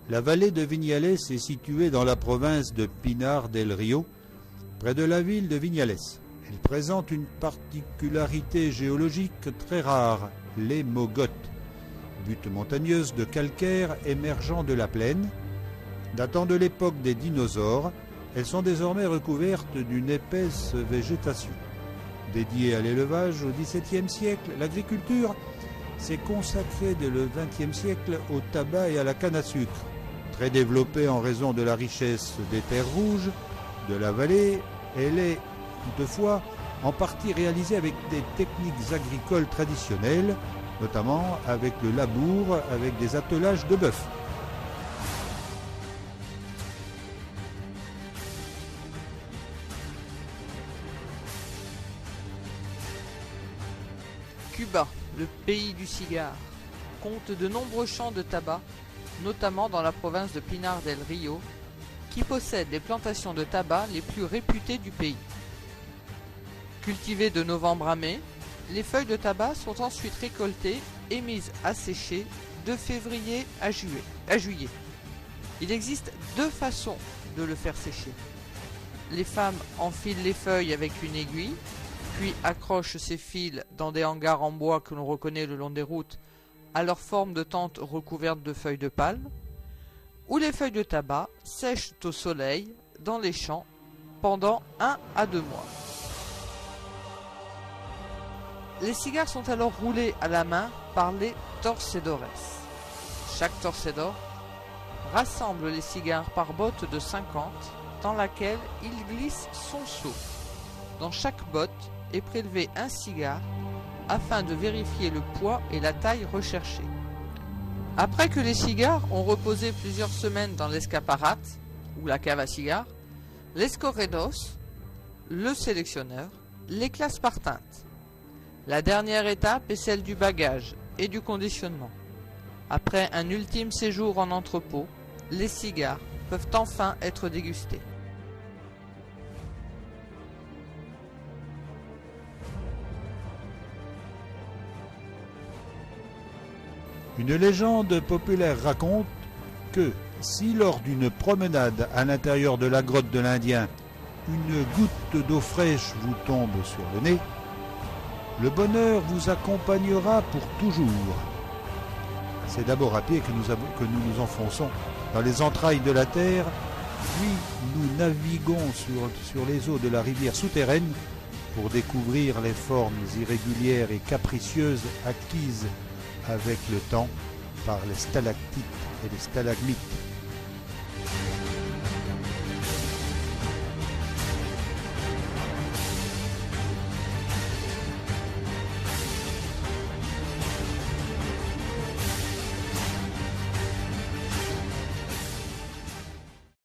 La vallée de Viñales est située dans la province de Pinar del Río, près de la ville de Viñales. Elle présente une particularité géologique très rare, les mogotes, buttes montagneuses de calcaire émergeant de la plaine. Datant de l'époque des dinosaures, elles sont désormais recouvertes d'une épaisse végétation. Dédiée à l'élevage au XVIIe siècle, l'agriculture s'est consacrée dès le XXe siècle au tabac et à la canne à sucre. Très développée en raison de la richesse des terres rouges de la vallée, elle est toutefois en partie réalisée avec des techniques agricoles traditionnelles, notamment avec le labour, avec des attelages de bœuf. Cuba, le pays du cigare, compte de nombreux champs de tabac, notamment dans la province de Pinar del Río, qui possède les plantations de tabac les plus réputées du pays. Cultivées de novembre à mai, les feuilles de tabac sont ensuite récoltées et mises à sécher de février à juillet. Il existe deux façons de le faire sécher. Les femmes enfilent les feuilles avec une aiguille, puis accrochent ces fils dans des hangars en bois que l'on reconnaît le long des routes à leur forme de tente recouverte de feuilles de palme, ou les feuilles de tabac sèchent au soleil dans les champs pendant 1 à 2 mois. Les cigares sont alors roulés à la main par les torcedores. Chaque torcedor rassemble les cigares par botte de 50 dans laquelle il glisse son seau. Dans chaque botte est prélevé un cigare afin de vérifier le poids et la taille recherchée. Après que les cigares ont reposé plusieurs semaines dans l'escaparate ou la cave à cigares, l'escorredos, le sélectionneur, les classe par teinte. La dernière étape est celle du bagage et du conditionnement. Après un ultime séjour en entrepôt, les cigares peuvent enfin être dégustés. Une légende populaire raconte que si lors d'une promenade à l'intérieur de la grotte de l'Indien, une goutte d'eau fraîche vous tombe sur le nez, le bonheur vous accompagnera pour toujours. C'est d'abord à pied que nous nous enfonçons dans les entrailles de la terre, puis nous naviguons sur les eaux de la rivière souterraine pour découvrir les formes irrégulières et capricieuses acquises avec le temps par les stalactites et les stalagmites.